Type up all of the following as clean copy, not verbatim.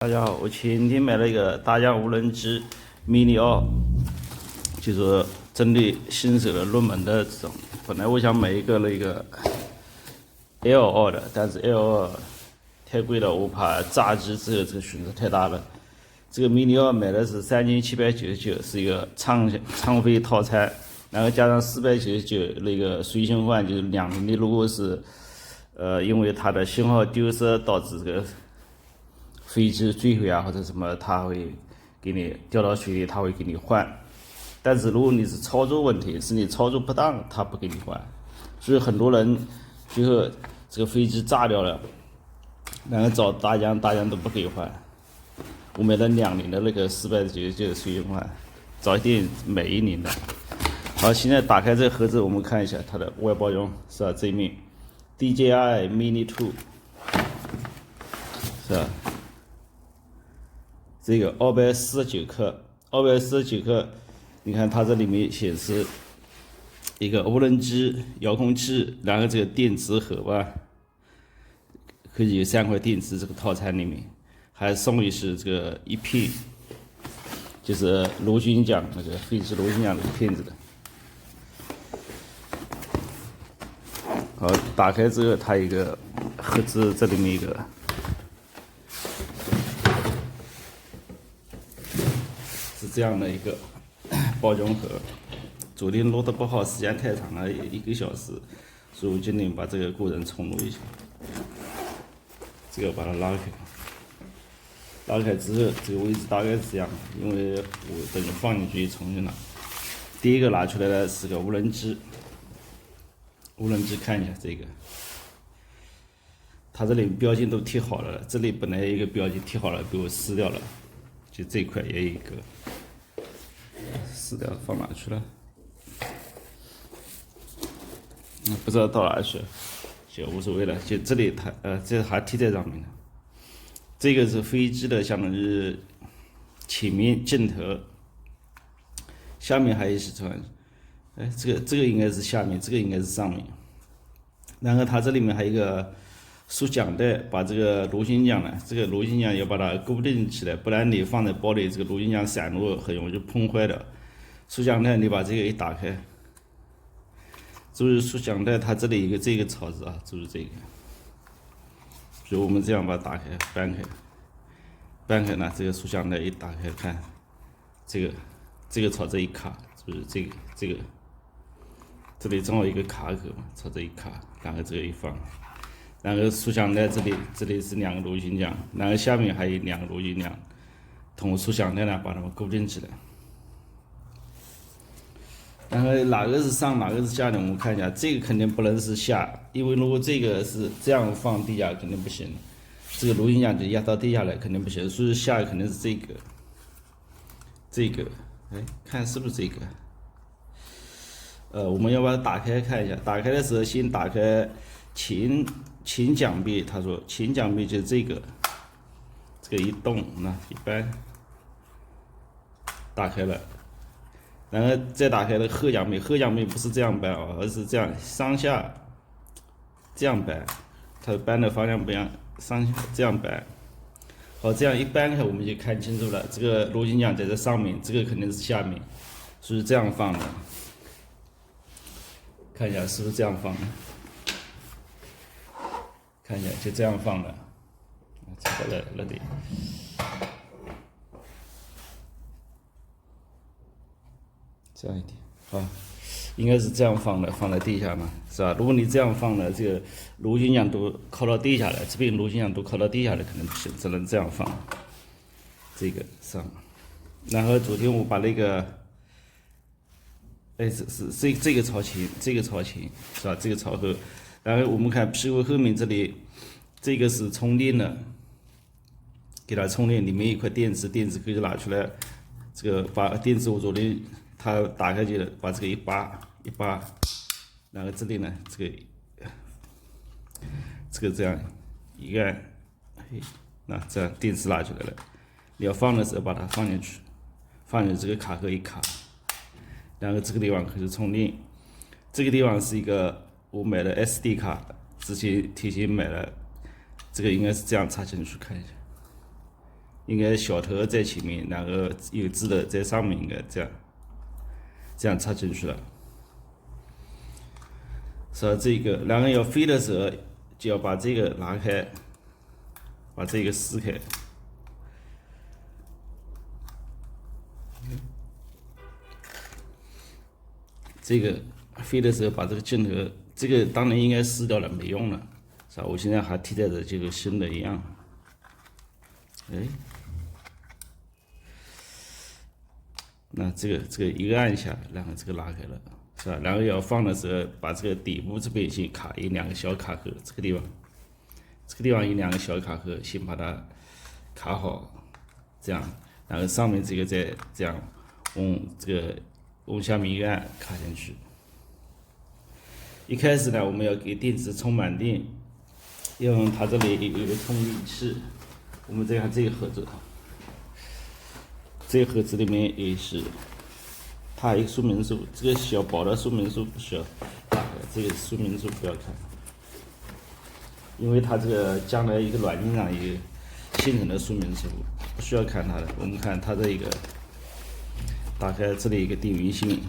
大家好，我前天买了一个大疆无人机 Mini 2，就是针对新手的入门的这种。本来我想买一个那个 L2的，但是 L2太贵了，我怕炸机之后这个损失太大了。这个 Mini 2买的是3799，是一个畅飞套餐，然后加上499那个随行换，就是2年的。如果是因为它的信号丢失导致这个飞机坠毁啊或者什么，它会给你掉到水里，它会给你换。但是如果你是操作问题，是你操作不当，它不给你换。所以很多人最后这个飞机炸掉了，然后找大疆都不给换。我买了2年的那个499随行换，早一点买1年的。好，现在打开这个盒子，我们看一下它的外包装，是吧？这一面 DJI Mini 2，是吧？这个249克，249克，你看它这里面显示一个无人机遥控器，然后这个电池盒吧，可以有3块电池，这个套餐里面还送一是这个一片，就是螺旋桨那个飞机螺旋桨那个片子的。好，打开之后，它一个盒子，这里面一个。是这样的一个包装盒。昨天录的不好，时间太长了，1个小时，所以我今天把这个过程重录一下。这个把它拉开，拉开之后，这个位置大概是这样，因为我等放进去重新拿。第一个拿出来的是个无人机，看一下这个，它这里标签都贴好了，这里本来一个标签贴好了，被我撕掉了，就这块也有一个。撕掉放哪去了？不知道到哪去了，就无所谓了。就这里它这还贴在上面的。这个是飞机的，相当于前面镜头，下面还有一些船。这个应该是下面，这个应该是上面。然后它这里面还有一个束桨带，把这个螺旋桨呢，这个螺旋桨要把它固定起来，不然你放在包里，这个螺旋桨散落很容易就碰坏的。束桨带你把这个一打开，注意束桨带它这里有个这个槽子啊，注意这个。所以我们这样把它打开，搬开呢，这个束桨带一打开，看这个槽子一卡，就是这个，这里正好一个卡口嘛，槽子一卡，然后这个一放，然后束桨带这里是2个螺旋桨，然后下面还有2个螺旋桨，通过束桨带呢把它们固定起来。然后哪个是上，哪个是下呢？我们看一下，这个肯定不能是下，因为如果这个是这样放地下肯定不行，这个螺旋桨就压到地下来肯定不行，所以下肯定是这个，看是不是这个？我们要把它打开看一下。打开的时候先打开前桨臂，他说前桨臂就是这个一动，那一般打开了。然后再打开那个后桨臂，后桨臂不是这样搬啊，而是这样上下这样搬，它搬的方向不一样，上下这样搬。好，这样一搬开我们就看清楚了，这个螺旋桨在这上面，这个肯定是下面，所以这样放的。看一下是不是这样放的？看一下就这样放的，这个那里。这样一点啊，应该是这样放的，放在地下嘛，是吧？如果你这样放的，这个螺旋桨都靠到地下来，这边螺旋桨都靠到地下来，可能不行，只能这样放。这个上，然后昨天我把那个，是这个朝前，是吧？这个朝后，然后我们看屁股后面这里，这个是充电的，给它充电，里面一块电池可以拿出来，这个把电池我昨天。它打开去了，把这个一拔，然后这里呢，这个这样一按，那这样电池拿出来了。你要放的时候把它放进去，这个卡口一卡，然后这个地方可以充电。这个地方是一个我买的 SD 卡，之前提前买了，这个应该是这样插进去，看一下。应该小头在前面，然后有字的在上面，应该这样插进去了。是吧？这个，然后要飞的时候就要把这个拿开，把这个撕开。这个飞的时候把这个镜头，这个当年应该撕掉了，没用了，是吧？我现在还替代着这个新的一样。那这个一个按下，然后这个拉开了，是吧？然后要放的时候，把这个底部这边先卡有2个小卡口，这个地方有2个小卡口，先把它卡好，这样，然后上面这个再这样往下面一按卡进去。一开始呢，我们要给电池充满电，用它这里有一个充电器，我们再看这个盒子。这个盒子里面也是，它还有一个说明书，这个小薄的说明书不需要打开，这个说明书不要看，因为它这个将来一个软件上有现成的说明书，不需要看它的。我们看它这一个，打开这里一个电源线，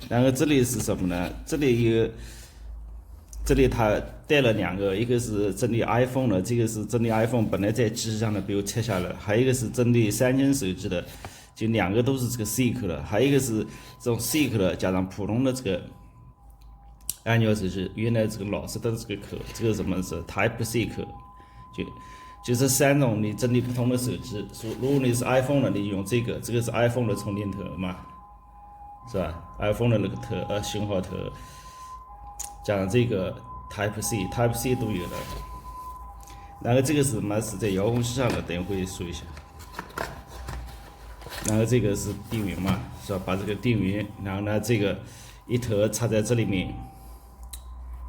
然后这里是什么呢？这里它带了2个，一个是针对 iPhone 的，这个是针对 iPhone 本来在机上的，被我拆下来了，还有一个是针对3星手机的，就2个都是这个 C 口的，还有一个是这种 C 口的加上普通的这个按钮手机，原来这个老式的这个口，这个什么是 Type C 口，就是3种，你针对不同的手机，如果你是 iPhone 的，你用这个是 iPhone 的充电头嘛，是吧 ？iPhone 的那个头信号头。加上这个 Type C 都有的，然后这个是什么？是在遥控器上的，等一会说一下。然后这个是电源嘛，是吧？把这个电源，然后呢，这个一头插在这里面，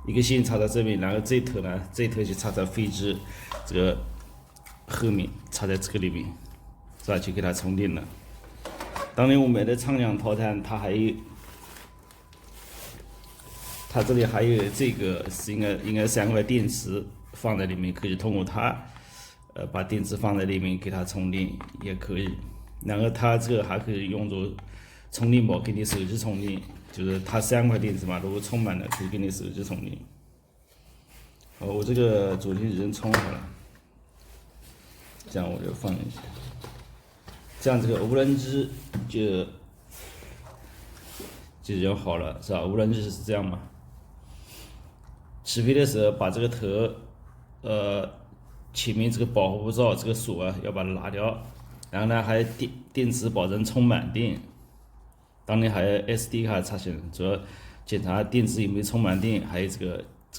一个线插在这边，然后这头呢，这头就插在飞机这个后面，插在这个里面，是吧？就给它充电了。当年我买的畅享套餐，它这里还有这个是应该3块电池放在里面，可以通过它，把电池放在里面给它充电也可以。然后它这个还可以用作充电宝给你手机充电，就是它3块电池嘛，如果充满了可以给你手机充电。好，我这个昨天已经充好了，这样我就放进去，这样这个无人机就已经好了，是吧？无人机是这样嘛？起飞的时候把这个头，前面这个保护罩这个锁啊要把它拿掉，然后呢还有电池保证充满电，当然还有 SD 卡插进，主要检查电池有没有充满电，还有这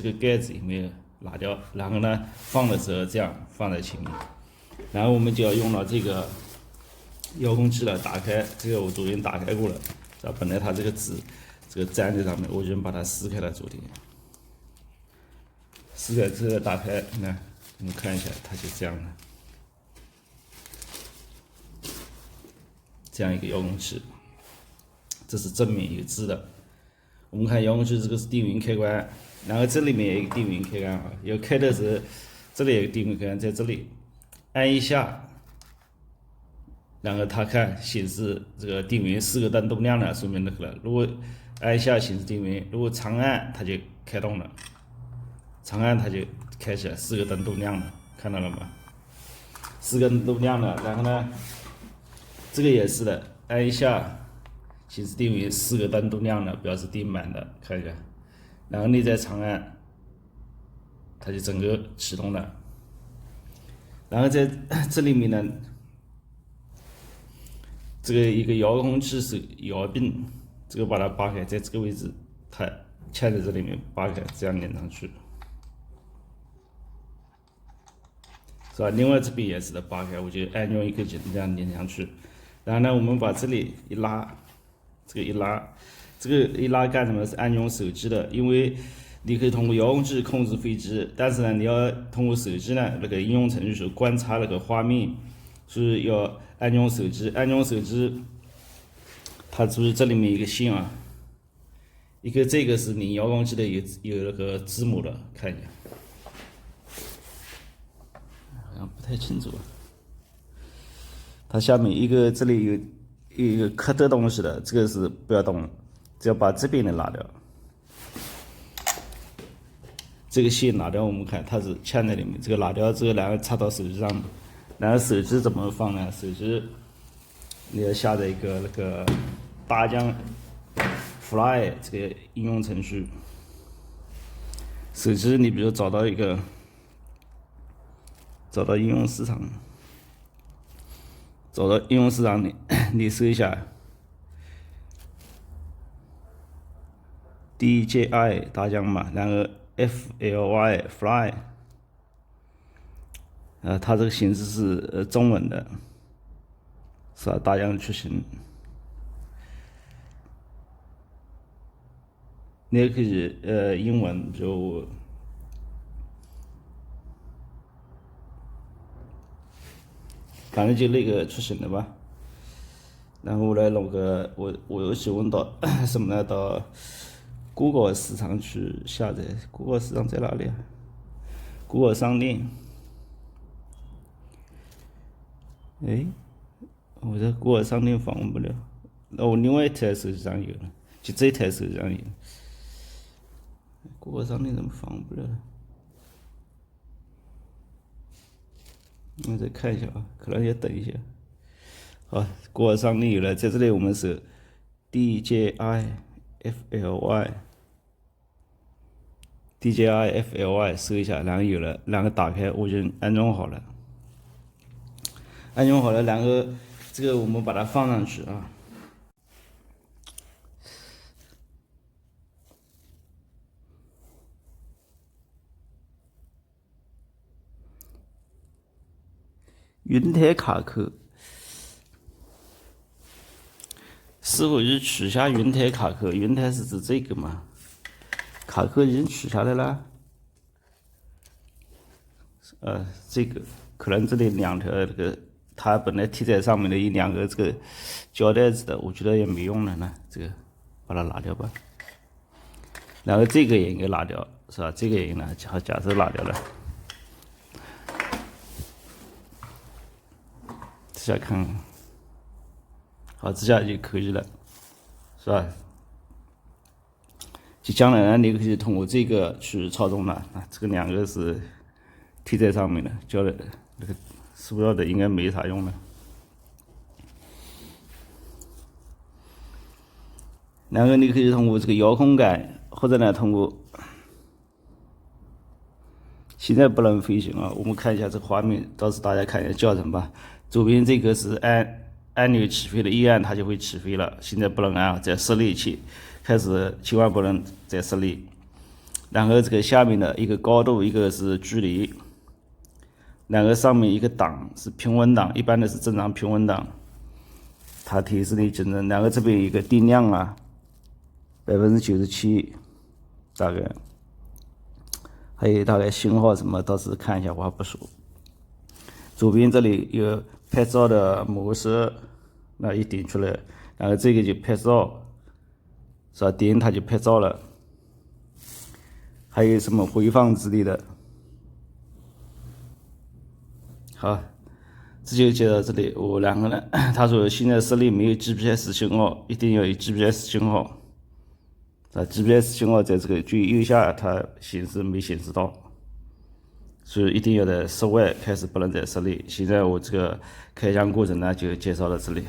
个盖子有没有拿掉，然后呢放的时候这样放在前面，然后我们就要用到这个遥控器了，打开这个我昨天打开过了，是吧？本来它这个纸这个粘在上面，我已经把它撕开了，昨天。撕开之后打开，那我们看一下，它就这样的，这样一个遥控器，这是正面有字的。我们看遥控器这个是电源开关，然后这里面有一个电源开关啊，要开的时候，这里有个电源开关在这里，按一下，然后它看显示这个电源4个灯都亮了，说明那个了。如果按一下显示电源，如果长按它就开动了。长按它就开起来，4个灯都亮了，看到了吗？4个灯都亮了，然后呢，这个也是的，按一下显示电源，4个灯都亮了，表示电满的，看一下，然后你再长按，它就整个启动了。然后在这里面呢，这个一个遥控器是摇柄，这个把它拔开，在这个位置，它嵌在这里面，拔开，这样连上去。是吧？另外这边也是的，拔开我就按用一个劲这样连上去，然后呢，我们把这里一拉，这个一拉干什么？是按用手机的，因为你可以通过遥控器控制飞机，但是呢，你要通过手机呢那个应用程序观察那个画面，所以要按用手机。按用手机，它注意这里面一个线啊，一个这个是你遥控器的有那个字母的，看一下。太清楚了。它下面一个这里有一个刻的东西的，这个是不要动，只要把这边的拿掉。这个线拿掉，我们看它是嵌在里面。这个拿掉之后，然后插到手机上。然后手机怎么放呢？手机你要下载一个那个大疆 Fly 这个应用程序。手机你比如找到应用市场，找到应用市场你搜一下 DJI 大疆嘛，然后 FLY Fly。它这个形式是中文的，是吧？大疆出行，你也可以英文，比如反正就那个出行的吧。然后我来弄个，我又喜欢到什么呢？到Google 市场去下载。Google 市场在哪里啊？Google 商店。哎，我在Google商店访问不了，那我另外一台手机上有了，就这台手机上有。Google商店怎么访问不了呢？我再看一下啊，可能要等一下。好，Google商店有了，在这里我们是 DJI FLY 搜一下，然后有了，然后打开，我已经安装好了。安装好了，然后这个我们把它放上去啊。云台卡扣，是否已取消云台卡扣？云台是指这个吗？卡扣已经取下来了。这个可能这里两条这个。它本来贴在上面的两个这个胶带子的，我觉得也没用了呢。这个把它拿掉吧。然后这个也应该拿掉，是吧？这个也拿，假设拿掉了。这下看，好，这下就可以了，是吧？就将来呢，你可以通过这个去操纵它。这个两个是贴在上面的胶带那个。塑料的应该没啥用了，然后你可以通过这个遥控杆，或者呢通过，现在不能飞行啊。我们看一下这个画面，到时大家看一下教程吧。左边这个是按钮起飞的，一按它就会起飞了。现在不能按，在室内开始千万不能在室内。然后这个下面的一个高度，一个是距离。然后上面一个档是平稳档，一般的是正常平稳档，它提示你竞争。然后这边一个定量啊，97%，大概，还有大概信号什么，到时看一下，我还不熟。左边这里有拍照的模式，那一点出来，然后这个就拍照，是吧？点它就拍照了。还有什么回放之类的。好，这就接到这里。然后呢，他说现在室内没有 GPS 信号，一定要有 GPS 信号。GPS 信号在这个最右下，它显示没显示到，所以一定要在室外开始，不能在室内。现在我这个开箱过程呢，就介绍到这里。